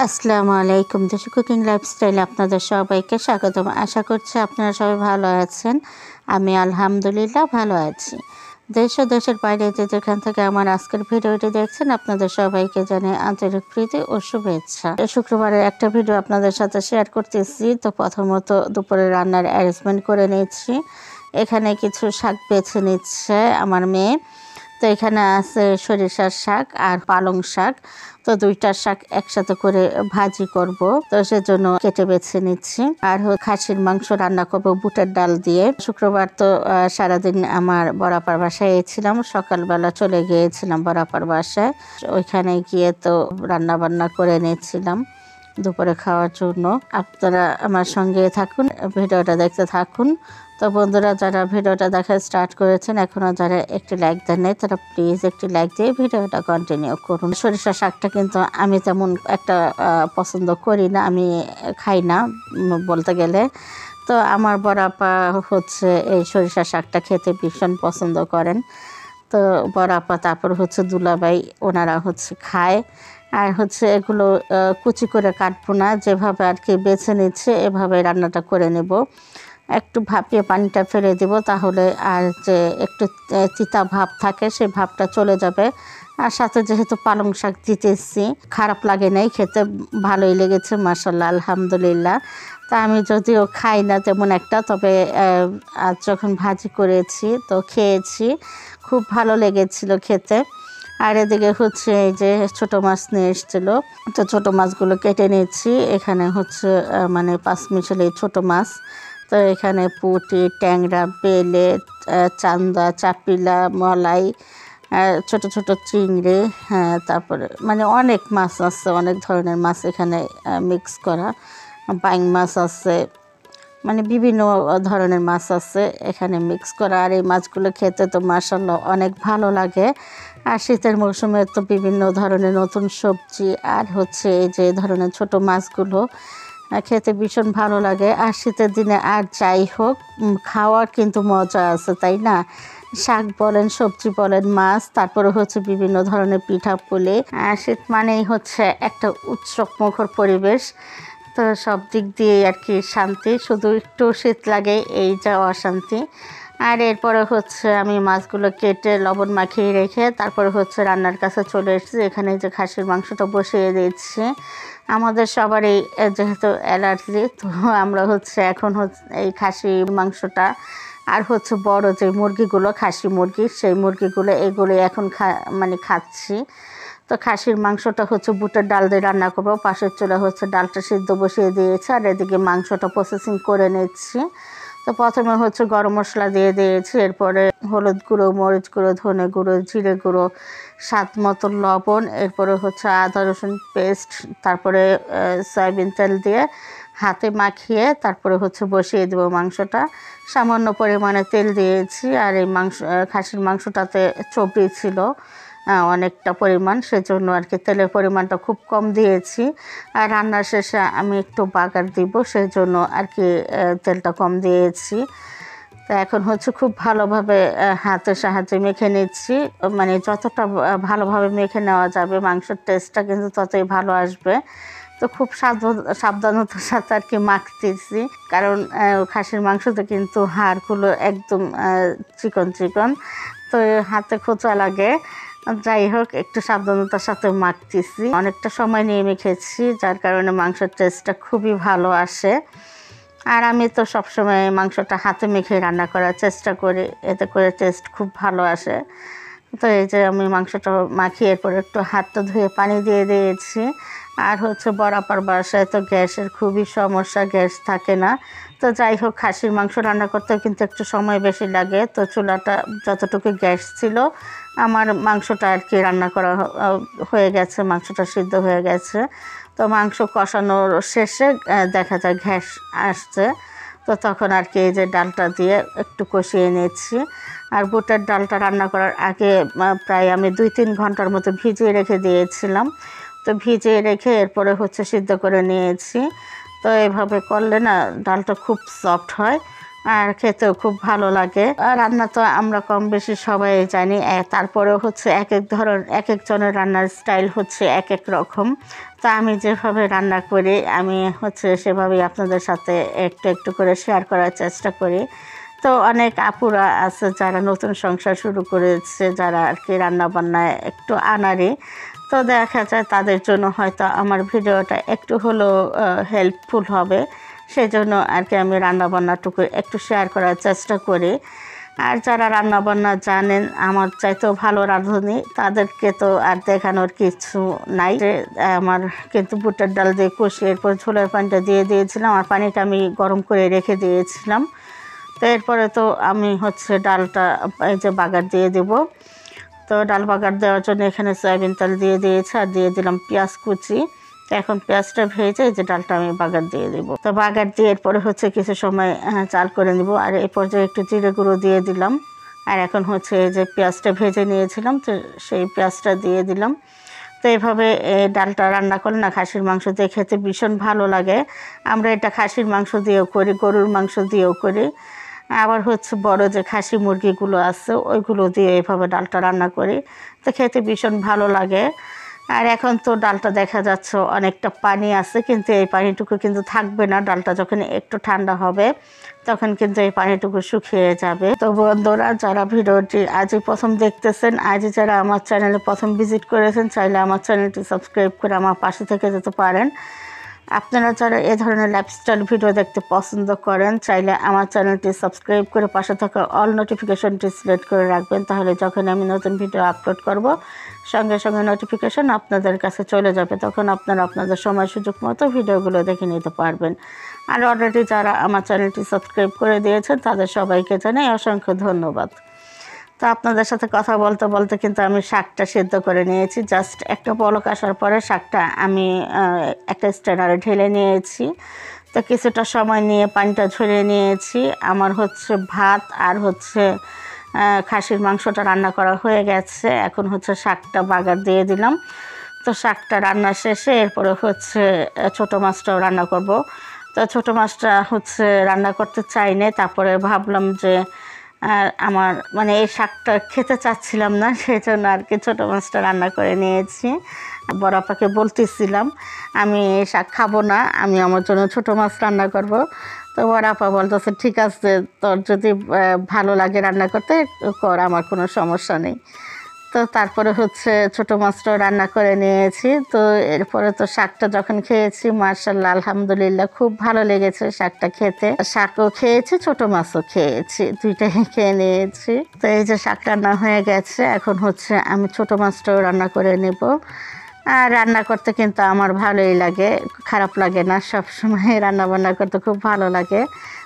আসসালামু আলাইকুম। দেশি কুকিং লাইফস্টাইলে আপনাদের সবাইকে স্বাগতম। আশা করছি আপনারা সবাই ভালো আছেন। আমি আলহামদুলিল্লাহ ভালো আছি। দেশ ও দেশের বাইরে যেখান থেকে আমার আজকের ভিডিওটি দেখছেন, আপনাদের সবাইকে জানাই আন্তরিক প্রীতি ও শুভেচ্ছা। শুক্রবারের একটা ভিডিও আপনাদের সাথে শেয়ার করতেছি। তো প্রথমত দুপুরে রান্নার অ্যারেঞ্জমেন্ট করে নিচ্ছি। এখানে কিছু শাক বেছে নিচ্ছে আমার মেয়ে। তো এখানে আছে সরিষার শাক আর পালং শাক। তো দুইটা শাক একসাথে করে ভাজি করব, তো সেজন্য কেটে বেছে নিচ্ছি। আর খাসির মাংস রান্না করব বুটের ডাল দিয়ে। শুক্রবার তো সারাদিন আমার বড়াপার বাসায় ছিলাম। সকালবেলা চলে গিয়েছিলাম বড়াপার বাসায়। ওইখানে গিয়ে তো রান্না বান্না করে নিচ্ছিলাম দুপুরে খাওয়ার জন্য। আপনারা আমার সঙ্গে থাকুন, ভিডিওটা দেখতে থাকুন। তো বন্ধুরা, যারা ভিডিওটা দেখা স্টার্ট করেছেন, এখনও যারা একটি লাইক দেন নাই, তারা প্লিজ একটি লাইক দিয়ে ভিডিওটা কন্টিনিউ করুন। সরিষা শাকটা কিন্তু আমি তেমন একটা পছন্দ করি না, আমি খাই না বলতে গেলে। তো আমার বড় আপা হচ্ছে এই সরিষা শাকটা খেতে ভীষণ পছন্দ করেন। তো বড় আপা, তারপর হচ্ছে দুলাভাই, ওনারা হচ্ছে খায়। আর হচ্ছে এগুলো কুচি করে কাটবো না, যেভাবে আর কি বেছে নিচ্ছে এভাবে রান্নাটা করে নেব। একটু ভাপিয়ে পানিটা ফেলে দেব, তাহলে আর যে একটু তিতা ভাব থাকে সেই ভাবটা চলে যাবে। আর সাথে যেহেতু পালং শাক দিতেছি, খারাপ লাগে নাই, খেতে ভালোই লেগেছে মাশাআল্লাহ আলহামদুলিল্লাহ। তা আমি যদিও খাই না তেমন একটা, তবে আজ যখন ভাজি করেছি তো খেয়েছি, খুব ভালো লেগেছিল খেতে। আর এদিকে হচ্ছে এই যে ছোটো মাছ নিয়ে এসেছিলো, তো ছোটো মাছগুলো কেটে নিচ্ছি। এখানে হচ্ছে মানে পাঁচমিশালি ছোটো মাছ। তো এখানে পুঁটি, ট্যাংরা, বেলে, চান্দা, চাপিলা, মলাই, ছোট ছোট চিংড়ি, হ্যাঁ, তারপরে মানে অনেক মাছ আছে, অনেক ধরনের মাছ এখানে মিক্স করা। বাইং মাছ আছে, মানে বিভিন্ন ধরনের মাছ আছে এখানে মিক্স করা। আর এই মাছগুলো খেতে তো মাশাআল্লাহ অনেক ভালো লাগে। আর শীতের মৌসুমে তো বিভিন্ন ধরনের নতুন সবজি আর হচ্ছে এই যে ধরনের ছোট মাছগুলো খেতে ভীষণ ভালো লাগে। আর শীতের দিনে আর যাই হোক, খাওয়ার কিন্তু মজা আছে, তাই না? শাক বলেন, সবজি বলেন, মাছ, তারপরে হচ্ছে বিভিন্ন ধরনের পিঠা পুলি। আর শীত মানেই হচ্ছে একটা উৎসবমুখর পরিবেশ। তো সব দিক দিয়ে আর কি শান্তি, শুধু একটু শীত লাগে, এই যা অশান্তি। আর এরপরে হচ্ছে আমি মাছগুলো কেটে লবণ মাখিয়ে রেখে তারপরে হচ্ছে রান্নার কাছে চলে এসেছি। এখানে যে খাসির মাংসটা বসিয়ে দিচ্ছি। আমাদের সবারই যেহেতু অ্যালার্জি, তো আমরা হচ্ছে এখন এই খাসি মাংসটা আর হচ্ছে বড় যে মুরগিগুলো, খাসি মুরগি, সেই মুরগিগুলো এগুলো এখন খাচ্ছি। তো খাসির মাংসটা হচ্ছে বুটের ডাল দিয়ে রান্না করবো। পাশের চুলা হচ্ছে ডালটা সিদ্ধ বসিয়ে দিয়েছে, আর এদিকে মাংসটা প্রসেসিং করে নিচ্ছি। তো প্রথমে হচ্ছে গরম মশলা দিয়ে দিয়েছি, এরপরে হলুদ গুঁড়ো, মরিচ গুঁড়ো, ধনে গুঁড়ো, জিরে গুঁড়ো, স্বাদ মতো লবণ, এরপরে হচ্ছে আদা রসুন পেস্ট, তারপরে সয়াবিন তেল দিয়ে হাতে মাখিয়ে তারপরে হচ্ছে বসিয়ে দেবো মাংসটা। সামান্য পরিমাণে তেল দিয়েছি। আর এই খাসির মাংসটাতে চর্বি ছিল অনেকটা পরিমাণ, সেজন্য আর কি তেলের পরিমাণটা খুব কম দিয়েছি। আর রান্নার শেষে আমি একটু বাগার দিব, সেই জন্য আর কি তেলটা কম দিয়েছি। তো এখন হচ্ছে খুব ভালোভাবে হাতের সাহায্যে মেখে নিচ্ছি। মানে যতটা ভালোভাবে মেখে নেওয়া যাবে মাংসের টেস্টটা কিন্তু ততই ভালো আসবে। তো খুব সাবধানতার সাথে আর কি মাখতেছি, কারণ খাসির মাংসতে কিন্তু হাড়গুলো একদম চিকন চিকন, তো হাতে খোঁচা লাগে। যাই হোক, একটু সাবধানতার সাথে মাখতেছি। অনেকটা সময় নিয়ে মেখেছি, যার কারণে মাংসের টেস্টটা খুবই ভালো আসে। আর আমি তো সবসময় মাংসটা হাতে মেখে রান্না করার চেষ্টা করি, এতে করে টেস্ট খুব ভালো আসে। তো এই যে আমি মাংসটা মাখিয়ে এরপর একটু হাতটা ধুয়ে পানি দিয়ে দিয়েছি। আর হচ্ছে বরাবর বাসায় তো গ্যাসের খুবই সমস্যা, গ্যাস থাকে না। তো যাই হোক, খাসির মাংস রান্না করতেও কিন্তু একটু সময় বেশি লাগে। তো চুলাটা যতটুকু গ্যাস ছিল, আমার মাংসটা আর কি রান্না করা হয়ে গেছে, মাংসটা সিদ্ধ হয়ে গেছে। তো মাংস কষানোর শেষে দেখা যায় গ্যাস আসছে, তো তখন আর কি এই যে ডালটা দিয়ে একটু কষিয়ে নিচ্ছি। আর বুটের ডালটা রান্না করার আগে প্রায় আমি 2-3 ঘন্টার মতো ভিজিয়ে রেখে দিয়েছিলাম। তো ভিজিয়ে রেখে এরপরে হচ্ছে সিদ্ধ করে নিয়েছি। তো এভাবে করলে না ডালটা খুব সফট হয়। আর খেতেও খুব ভালো লাগে। আর রান্না তো আমরা কম বেশি সবাই জানি, তারপরেও হচ্ছে এক একজনের রান্নার স্টাইল হচ্ছে এক এক রকম। তো আমি যেভাবে রান্না করি আমি হচ্ছে সেভাবেই আপনাদের সাথে একটু একটু করে শেয়ার করার চেষ্টা করি। তো অনেক আপুরা আছে যারা নতুন সংসার শুরু করেছে, যারা আর কি রান্নাবান্নায় একটু আনাড়ি, তো দেখা যায় তাদের জন্য হয়তো আমার ভিডিওটা একটু হলেও হেল্পফুল হবে। সেই জন্য আর কি আমি রান্নাবান্নাটুকু একটু শেয়ার করার চেষ্টা করি। আর যারা রান্নাবান্না জানেন আমার চাইতেও ভালো রাঁধুনি, তাদেরকে তো আর দেখানোর কিছু নাই। আমার কিন্তু বুটের ডাল দিয়ে কষিয়ে এরপর ঝোলের পানিটা দিয়ে দিয়েছিলাম, আর পানিটা আমি গরম করে রেখে দিয়েছিলাম। তো এরপরে তো আমি হচ্ছে ডালটা এই যে বাগার দিয়ে দেব। তো ডাল বাগার দেওয়ার জন্য এখানে সয়াবিন তেল দিয়ে দিয়েছি, আর দিয়ে দিলাম পেঁয়াজ কুচি। তো এখন পেঁয়াজটা ভেজে যে ডালটা আমি বাগার দিয়ে দেব। তো বাগার দিয়ে এরপরে হচ্ছে কিছু সময় চাল করে নেব। আর এই পর্যায়ে একটু জিরে গুঁড়ো দিয়ে দিলাম। আর এখন হচ্ছে এই যে পেঁয়াজটা ভেজে নিয়েছিলাম, তো সেই পেঁয়াজটা দিয়ে দিলাম। তো এইভাবে ডালটা রান্না করলে না খাসির মাংস দিয়ে খেতে ভীষণ ভালো লাগে। আমরা এটা খাসির মাংস দিয়েও করি, গরুর মাংস দিয়েও করি, আবার হচ্ছে বড় যে খাসি মুরগিগুলো আছে ওইগুলো দিয়ে এইভাবে ডালটা রান্না করি। তো খেতে ভীষণ ভালো লাগে। আর এখন তো ডালটা দেখা যাচ্ছে অনেকটা পানি আছে, কিন্তু এই পানিটুকু কিন্তু থাকবে না। ডালটা যখন একটু ঠান্ডা হবে তখন কিন্তু এই পানিটুকু শুকিয়ে যাবে। তো বন্ধুরা, যারা ভিডিওটি আজই প্রথম দেখতেছেন, আজই যারা আমার চ্যানেলে প্রথম ভিজিট করেছেন, চাইলে আমার চ্যানেলটি সাবস্ক্রাইব করে আমার পাশে থেকে যেতে পারেন। আপনারা যারা এ ধরনের লাইফস্টাইল ভিডিও দেখতে পছন্দ করেন, চাইলে আমার চ্যানেলটি সাবস্ক্রাইব করে পাশে থাকা অল নোটিফিকেশনটি সিলেক্ট করে রাখবেন। তাহলে যখন আমি নতুন ভিডিও আপলোড করব সঙ্গে সঙ্গে নোটিফিকেশন আপনাদের কাছে চলে যাবে। তখন আপনারা আপনাদের সময় সুযোগ মতো ভিডিওগুলো দেখে নিতে পারবেন। আর অলরেডি যারা আমার চ্যানেলটি সাবস্ক্রাইব করে দিয়েছেন তাদের সবাইকে জানাই অসংখ্য ধন্যবাদ। তো আপনাদের সাথে কথা বলতে বলতে কিন্তু আমি শাকটা সেদ্ধ করে নিয়েছি। জাস্ট একটা পলক আসার পরে শাকটা আমি একটা স্ট্যান্ডারে ঢেলে নিয়েছি। তো কিছুটা সময় নিয়ে পানিটা ঝরিয়ে নিয়েছি। আমার হচ্ছে ভাত আর হচ্ছে খাসির মাংসটা রান্না করা হয়ে গেছে। এখন হচ্ছে শাকটা বাগার দিয়ে দিলাম। তো শাকটা রান্না শেষে এরপরে হচ্ছে ছোটো মাছটাও রান্না করব। তো ছোটো মাছটা হচ্ছে রান্না করতে চাইনি, তারপরে ভাবলাম যে আমার মানে এই শাকটা খেতে চাচ্ছিলাম না, সেই জন্য আর কি ছোটো মাছটা রান্না করে নিয়েছি। বড় আপাকে বলতেছিলাম আমি এই শাক খাবো না, আমি আমার জন্য ছোটো মাছ রান্না করব। তো বড় আপা বলতেছে ঠিক আছে, তোর যদি ভালো লাগে রান্না করতে কর, আমার কোনো সমস্যা নেই। তো তারপরে হচ্ছে ছোটো মাছটাও রান্না করে নিয়েছি। তো এরপরে তো শাকটা যখন খেয়েছি মাশাআল্লাহ আলহামদুলিল্লাহ খুব ভালো লেগেছে শাকটা খেতে। শাকও খেয়েছি, ছোটো মাছও খেয়েছি, দুইটাই খেয়ে নিয়েছি। তো এই যে শাক রান্না হয়ে গেছে, এখন হচ্ছে আমি ছোটো মাছটাও রান্না করে নেব। আর রান্না করতে কিন্তু আমার ভালোই লাগে, খারাপ লাগে না, সবসময় রান্না বান্না করতে খুব ভালো লাগে।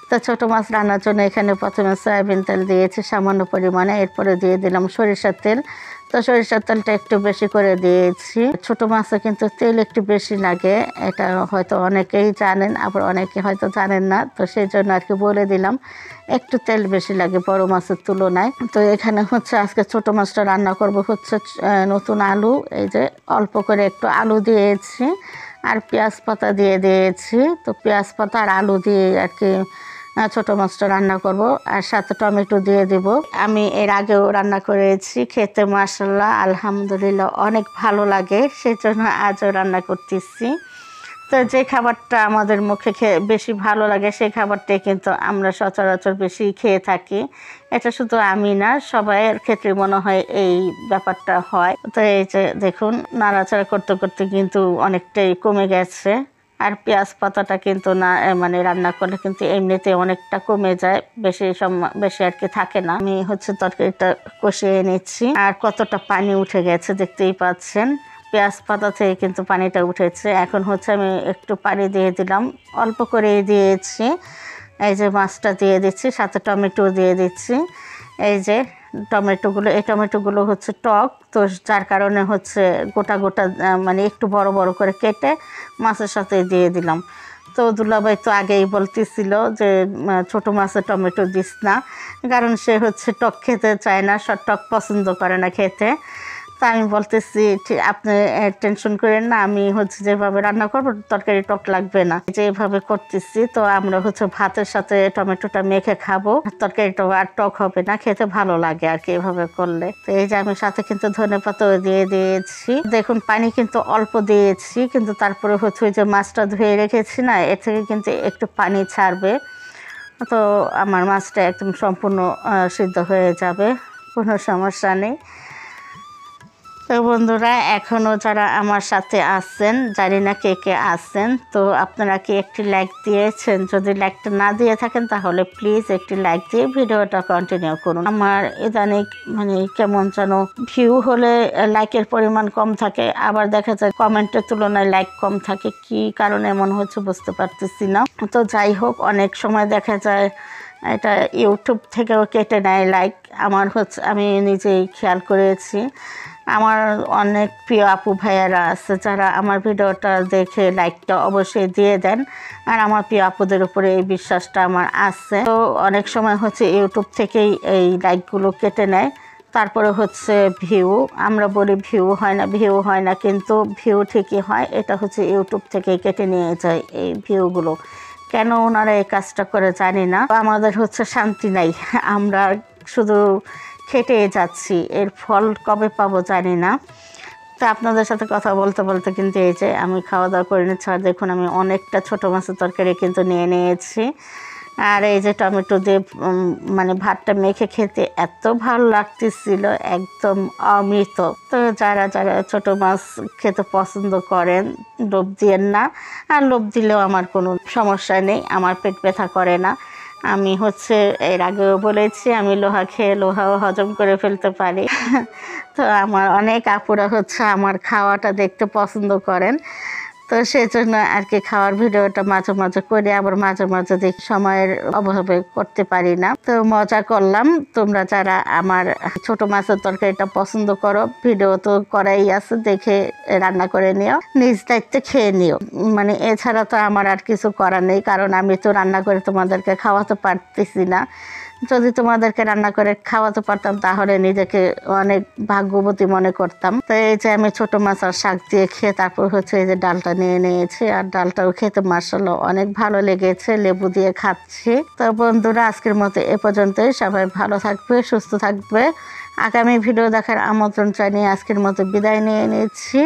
তো ছোটো মাছ রান্নার জন্য এখানে প্রথমে সয়াবিন তেল দিয়েছি সামান্য পরিমাণে, এরপরে দিয়ে দিলাম সরিষার তেল। তো সরিষার তেলটা একটু বেশি করে দিয়েছি। ছোটো মাছে কিন্তু তেল একটু বেশি লাগে, এটা হয়তো অনেকেই জানেন, আবার অনেকে হয়তো জানেন না। তো সেই জন্য আর কি বলে দিলাম একটু তেল বেশি লাগে বড় মাছের তুলনায়। তো এখানে হচ্ছে আজকে ছোটো মাছটা রান্না করব হচ্ছে নতুন আলু, এই যে অল্প করে একটু আলু দিয়েছি আর পেঁয়াজ পাতা দিয়ে দিয়েছি। তো পেঁয়াজ পাতা আর আলু দিয়ে আর কি ছোটো মাছটা রান্না করব, আর সাথে টমেটো দিয়ে দেব। আমি এর আগেও রান্না করেছি, খেতে মাশাআল্লাহ আলহামদুলিল্লাহ অনেক ভালো লাগে, সেই জন্য আজও রান্না করতেছি। তো যে খাবারটা আমাদের মুখে বেশি ভালো লাগে সেই খাবারটাই কিন্তু আমরা সচরাচর বেশি খেয়ে থাকি। এটা শুধু আমি না, সবাইয়ের ক্ষেত্রে মনে হয় এই ব্যাপারটা হয়। তো এই যে দেখুন নাড়াচাড়া করতে করতে কিন্তু অনেকটাই কমে গেছে। আর পেঁয়াজ পাতাটা কিন্তু না মানে রান্না করলে কিন্তু এমনিতে অনেকটা কমে যায়, বেশি আর কি থাকে না। আমি হচ্ছে তরকারিটা কষিয়ে নিচ্ছি, আর কতটা পানি উঠে গেছে দেখতেই পাচ্ছেন। পেঁয়াজ পাতা থেকে কিন্তু পানিটা উঠেছে। এখন হচ্ছে আমি একটু পানি দিয়ে দিলাম, অল্প করেই দিয়েছি। এই যে মাছটা দিয়ে দিচ্ছি, সাথে টমেটো দিয়ে দিচ্ছি। এই যে এই টমেটোগুলো হচ্ছে টক, তো যার কারণে হচ্ছে গোটা গোটা মানে একটু বড় বড় করে কেটে মাছের সাথে দিয়ে দিলাম। তো দুলাভাই তো আগেই বলতেছিল যে ছোটো মাছে টমেটো দিস না, কারণ সে হচ্ছে টক খেতে চায় না, টক পছন্দ করে না খেতে। তা আমি বলতেছি ঠিক আপনি টেনশন করেন না, আমি হচ্ছে যেভাবে রান্না করবো তরকারি টক লাগবে না, যেভাবে করতেছি। তো আমরা হচ্ছে ভাতের সাথে টমেটোটা মেখে খাবো, তরকারিটা আর টক হবে না, খেতে ভালো লাগে আর কি এভাবে করলে। তো এই যে আমি সাথে কিন্তু ধনেপাতাও দিয়ে দিয়েছি। দেখুন পানি কিন্তু অল্প দিয়েছি, কিন্তু তারপরে হচ্ছে ওই যে মাছটা ধুয়ে রেখেছি না, এর থেকে কিন্তু একটু পানি ছাড়বে। তো আমার মাছটা একদম সম্পূর্ণ সিদ্ধ হয়ে যাবে, কোনো সমস্যা নেই। তো বন্ধুরা এখনও যারা আমার সাথে আছেন, জানি না কে কে আছেন, তো আপনারা কি একটি লাইক দিয়েছেন? যদি লাইকটা না দিয়ে থাকেন তাহলে প্লিজ একটি লাইক দিয়ে ভিডিওটা কন্টিনিউ করুন। আমার ইদানিং মানে কেমন যেন ভিউ হলে লাইকের পরিমাণ কম থাকে, আবার দেখা যায় কমেন্টের তুলনায় লাইক কম থাকে, কি কারণে এমন হচ্ছে বুঝতে পারতেছি না। তো যাই হোক, অনেক সময় দেখা যায় এটা ইউটিউব থেকেও কেটে নেয় লাইক। আমার হচ্ছে আমি নিজেই খেয়াল করেছি, আমার অনেক প্রিয় আপু ভাইয়ারা আছে যারা আমার ভিডিওটা দেখে লাইকটা অবশ্যই দিয়ে দেন, আর আমার প্রিয় আপুদের উপরে এই বিশ্বাসটা আমার আছে। তো অনেক সময় হচ্ছে ইউটিউব থেকেই এই লাইকগুলো কেটে নেয়, তারপরে হচ্ছে ভিউ, আমরা বলি ভিউ হয় না, কিন্তু ভিউ ঠিকই হয়। এটা হচ্ছে ইউটিউব থেকে কেটে নিয়ে যায় এই ভিউগুলো। কেন ওনারা এই কাজটা করে জানি না। আমাদের হচ্ছে শান্তি নাই, আমরা শুধু খেটে যাচ্ছি, এর ফল কবে পাবো জানি না। তো আপনাদের সাথে কথা বলতে বলতে কিন্তু এই যে আমি খাওয়া দাওয়া করে নিচ্ছি। আর দেখুন আমি অনেকটা ছোটো মাছের তরকারি কিন্তু নিয়ে নিয়েছি, আর এই যে টমেটো দিয়ে মানে ভাতটা মেখে খেতে এত ভালো লাগতেছিল, একদম অমৃত। তো যারা যারা ছোটো মাছ খেতে পছন্দ করেন লোভ দিয়েন না, আর লোভ দিলেও আমার কোনো সমস্যা নেই, আমার পেট ব্যথা করে না। আমি হচ্ছে এর আগেও বলেছি আমি লোহা খেয়ে লোহাও হজম করে ফেলতে পারি। তো আমার অনেক আপুরা হচ্ছে আমার খাওয়াটা দেখতে পছন্দ করেন, তো সেই জন্য আর কি খাওয়ার ভিডিওটা মাঝে মাঝে করি, আবার মাঝে মাঝে দেখি সময়ের অভাবে করতে পারি না। তো মজা করলাম, তোমরা যারা আমার ছোট মাছের তরকারিটা পছন্দ করো, ভিডিও তো করাই আছে, দেখে রান্না করে নিও, নিজ দায়িত্বে খেয়ে নিও। মানে এছাড়া তো আমার আর কিছু করার নেই, কারণ আমি তো রান্না করে তোমাদেরকে খাওয়াতে পারতেছি না। যদি তোমাদেরকে রান্না করে খাওয়াতে পারতাম তাহলে নিজেকে অনেক ভাগ্যবতী মনে করতাম। তো এই যে আমি ছোট মাছ আর শাক দিয়ে খেয়ে তারপর হচ্ছে এই যে ডালটা নিয়ে নিয়েছি, আর ডালটাও খেতে মাশাআল্লাহ অনেক ভালো লেগেছে, লেবু দিয়ে খাচ্ছি। তো বন্ধুরা আজকের মতো এ পর্যন্তই, সবাই ভালো থাকবে, সুস্থ থাকবে। আগামী ভিডিও দেখার আমন্ত্রণ জানিয়ে আজকের মতো বিদায় নিয়ে নিচ্ছি।